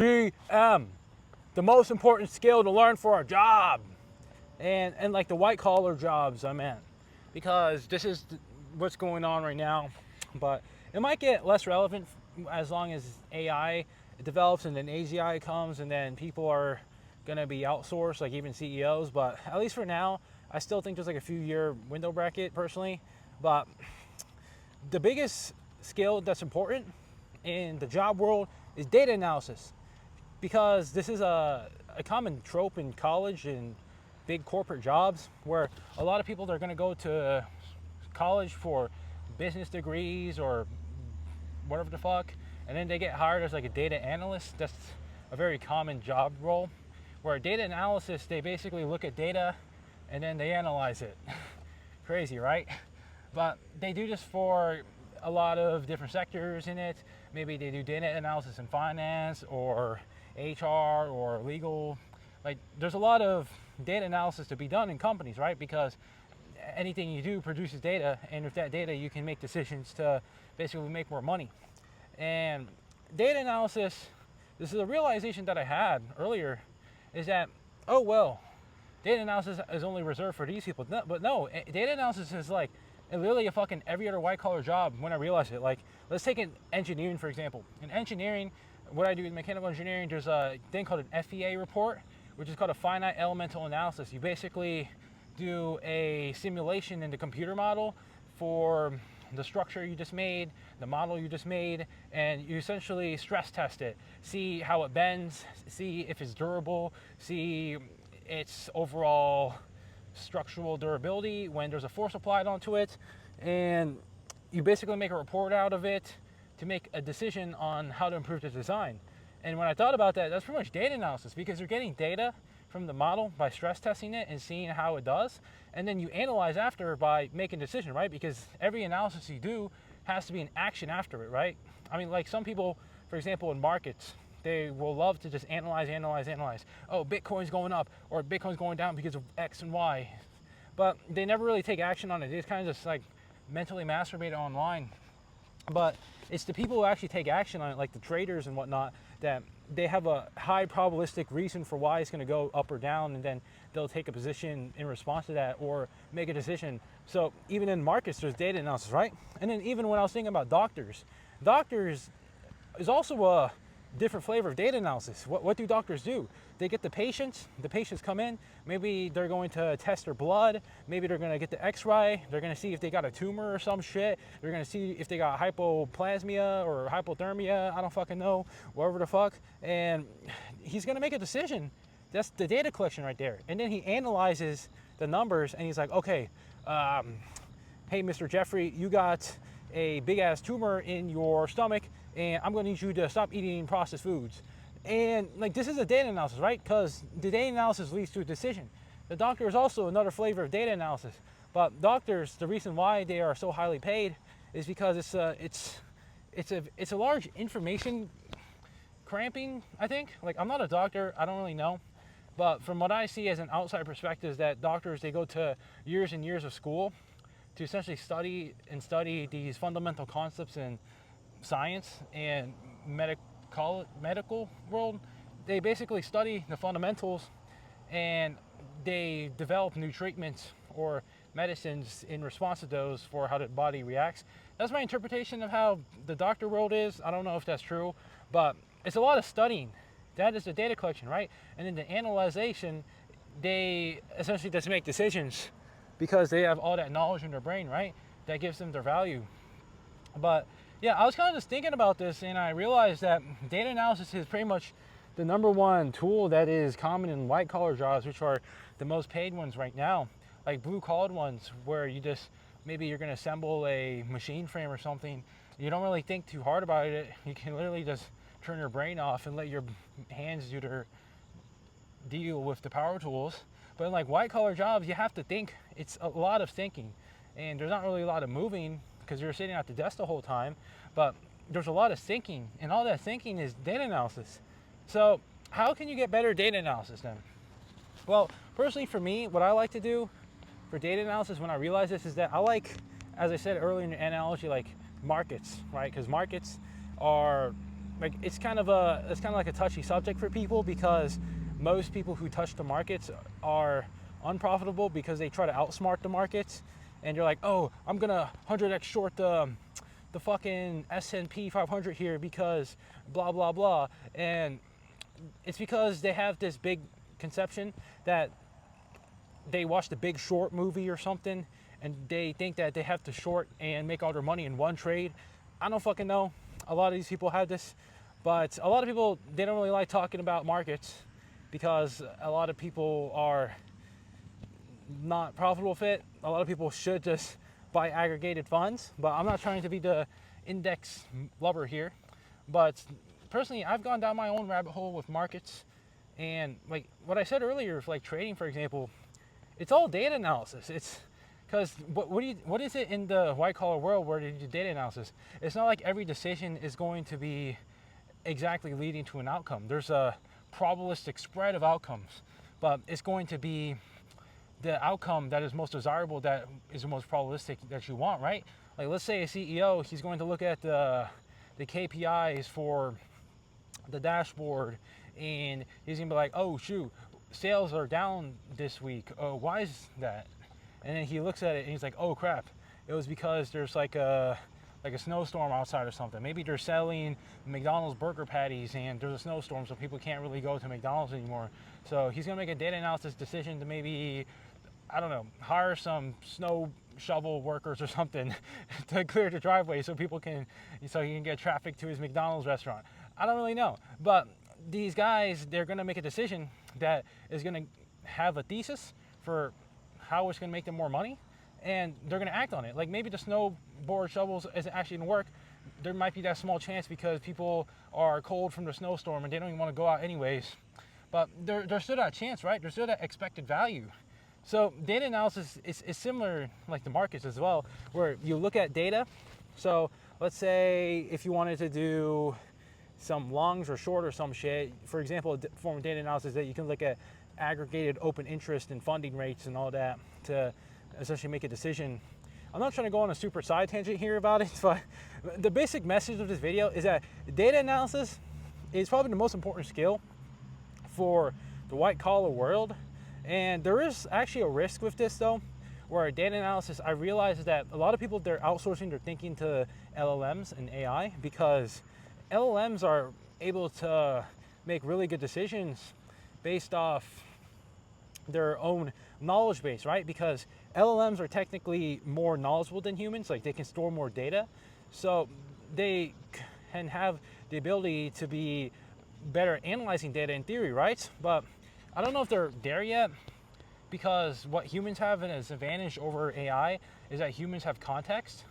GM, the most important skill to learn for a job. And like the white collar jobs I meant, because this is what's going on right now. But it might get less relevant as long as AI develops and then AGI comes and then people are gonna be outsourced, like even CEOs. But at least for now, I still think there's like a few year window bracket personally. But the biggest skill that's important in the job world is data analysis, because this is a common trope in college and big corporate jobs where a lot of people are going to go to college for business degrees or whatever the fuck, and then they get hired as like a data analyst. That's a very common job role, where data analysis, they basically look at data and then they analyze it. Crazy, right? But they do this for a lot of different sectors in it. Maybe they do data analysis in finance or HR or legal. Like, there's a lot of data analysis to be done in companies, right? Because anything you do produces data, and with that data you can make decisions to basically make more money. And data analysis, this is a realization that I had earlier, is that, oh well, data analysis is only reserved for these people. No, but no, data analysis is like literally a fucking every other white collar job when I realized it. Like, let's take an engineering, for example. In engineering, what I do in mechanical engineering, there's a thing called an FEA report, which is called a finite elemental analysis. You basically do a simulation in the computer model for the structure you just made, the model you just made, and you essentially stress test it. See how it bends, see if it's durable, see its overall structural durability when there's a force applied onto it, and you basically make a report out of it to make a decision on how to improve the design. And when I thought about that, that's pretty much data analysis, because you're getting data from the model by stress testing it and seeing how it does, and then you analyze after by making a decision, right? Because every analysis you do has to be an action after it, right? I mean, like some people, for example, in markets, they will love to just analyze. Oh, Bitcoin's going up or Bitcoin's going down because of X and Y. But they never really take action on it. They just kind of just like mentally masturbate online. But it's the people who actually take action on it, like the traders and whatnot, that they have a high probabilistic reason for why it's going to go up or down, and then they'll take a position in response to that or make a decision. So even in markets, there's data analysis, right? And then even when I was thinking about doctors is also a different flavor of data analysis. What do doctors do? They get the patients come in, maybe they're going to test their blood, maybe they're going to get the x-ray, they're going to see if they got a tumor or some shit, they're going to see if they got hypoplasmia or hypothermia, I don't fucking know, whatever the fuck, and he's going to make a decision. That's the data collection right there. And then he analyzes the numbers and he's like, okay, hey Mr. Jeffrey, you got a big ass tumor in your stomach, and I'm going to need you to stop eating processed foods. And like, this is a data analysis, right? Because the data analysis leads to a decision. The doctor is also another flavor of data analysis. But doctors, the reason why they are so highly paid is because it's a large information cramping, I think. Like, I'm not a doctor, I don't really know. But from what I see as an outside perspective, is that doctors, they go to years and years of school to essentially study these fundamental concepts in science and medical world. They basically study the fundamentals and they develop new treatments or medicines in response to those for how the body reacts. That's my interpretation of how the doctor world is. I don't know if that's true, but it's a lot of studying. That is the data collection, right? And then the analyzation, they essentially just make decisions because they have all that knowledge in their brain, right? That gives them their value. But yeah, I was kind of just thinking about this, and I realized that data analysis is pretty much the number one tool that is common in white collar jobs, which are the most paid ones right now. Like blue collar ones, where you just, maybe you're going to assemble a machine frame or something. You don't really think too hard about it. You can literally just turn your brain off and let your hands do their deal with the power tools. But in like white collar jobs, you have to think. It's a lot of thinking, and there's not really a lot of moving because you're sitting at the desk the whole time, but there's a lot of thinking, and all that thinking is data analysis. So how can you get better data analysis then? Well, personally for me, what I like to do for data analysis when I realize this is that I like, as I said earlier in the analogy, like markets, right? Because markets are like it's kind of like a touchy subject for people, because most people who touch the markets are unprofitable because they try to outsmart the markets, and you're like, oh, I'm gonna 100x short the fucking S&P 500 here because blah blah blah, and it's because they have this big conception that they watched the Big Short movie or something, and they think that they have to short and make all their money in one trade. I don't fucking know. A lot of these people have this, but a lot of people, they don't really like talking about markets because a lot of people are not profitable fit. A lot of people should just buy aggregated funds, but I'm not trying to be the index lover here. But personally, I've gone down my own rabbit hole with markets, and like what I said earlier, like trading, for example, it's all data analysis. It's because what is it in the white collar world where you do data analysis? It's not like every decision is going to be exactly leading to an outcome. There's a probabilistic spread of outcomes, but it's going to be the outcome that is most desirable, that is the most probabilistic that you want, right? Like let's say a CEO, he's going to look at the KPIs for the dashboard, and he's gonna be like, oh shoot, sales are down this week. Oh, why is that? And then he looks at it and he's like, oh crap, it was because there's like a snowstorm outside or something. Maybe they're selling McDonald's burger patties and there's a snowstorm, so people can't really go to McDonald's anymore. So he's gonna make a data analysis decision to maybe, I don't know, hire some snow shovel workers or something to clear the driveway so he can get traffic to his McDonald's restaurant. I don't really know, but these guys, they're gonna make a decision that is gonna have a thesis for how it's gonna make them more money, and they're gonna act on it. Like maybe the snowboard shovels isn't actually gonna work. There might be that small chance because people are cold from the snowstorm and they don't even wanna go out anyways. But there's still that chance, right? There's still that expected value. So data analysis is similar like the markets as well, where you look at data. So let's say if you wanted to do some longs or short or some shit, for example, a form of data analysis that you can look at aggregated open interest and funding rates and all that to essentially make a decision. I'm not trying to go on a super side tangent here about it, but the basic message of this video is that data analysis is probably the most important skill for the white collar world. And there is actually a risk with this though, where data analysis, I realize that a lot of people, they're outsourcing their thinking to LLMs and AI, because LLMs are able to make really good decisions based off their own knowledge base, right? Because LLMs are technically more knowledgeable than humans, like they can store more data. So they can have the ability to be better at analyzing data in theory, right? But I don't know if they're there yet, because what humans have as an advantage over AI is that humans have context,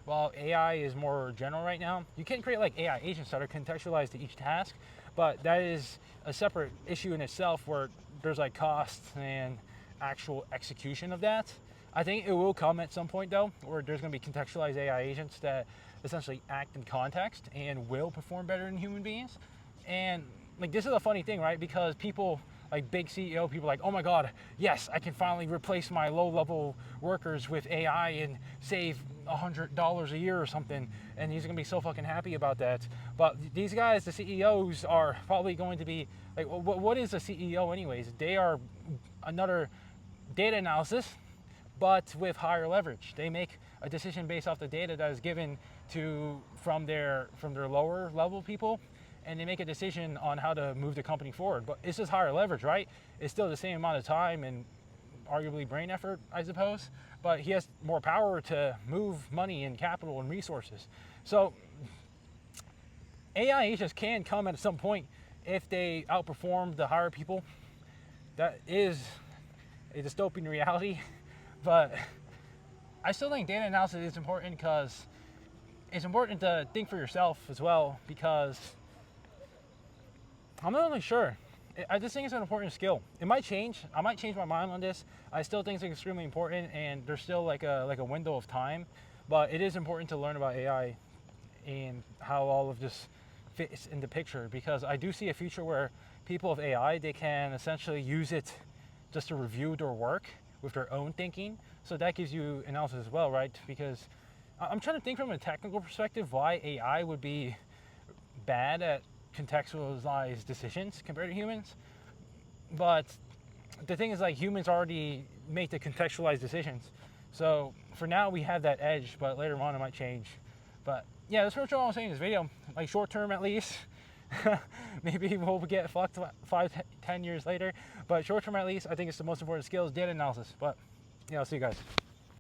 while AI is more general right now. You can create like AI agents that are contextualized to each task, but that is a separate issue in itself, where there's like costs and actual execution of that. I think it will come at some point though, where there's going to be contextualized AI agents that essentially act in context and will perform better than human beings. And like this is a funny thing, right? Because people, like big CEO people, like, oh my God, yes, I can finally replace my low-level workers with AI and save $100 a year or something, and he's gonna be so fucking happy about that. But these guys, the CEOs, are probably going to be like, what is a CEO anyways? They are another data analysis, but with higher leverage. They make a decision based off the data that is given from their lower level people, and they make a decision on how to move the company forward. But it's just higher leverage, right? It's still the same amount of time and arguably brain effort, I suppose, but he has more power to move money and capital and resources. So AI agents can come at some point if they outperform the higher people. That is a dystopian reality, but I still think data analysis is important, because it's important to think for yourself as well, because I'm not really sure. I just think it's an important skill. It might change. I might change my mind on this. I still think it's extremely important, and there's still like a window of time, but it is important to learn about AI and how all of this fits in the picture, because I do see a future where people of AI, they can essentially use it just to review their work with their own thinking. So that gives you analysis as well, right? Because I'm trying to think from a technical perspective why AI would be bad at contextualized decisions compared to humans. But the thing is, like, humans already make the contextualized decisions. So for now we have that edge, but later on it might change. But yeah, that's pretty much all I'm saying in this video. Like, short term at least. Maybe we'll get fucked 5-10 years later. But short term at least, I think it's the most important skill is data analysis. But yeah, I'll see you guys.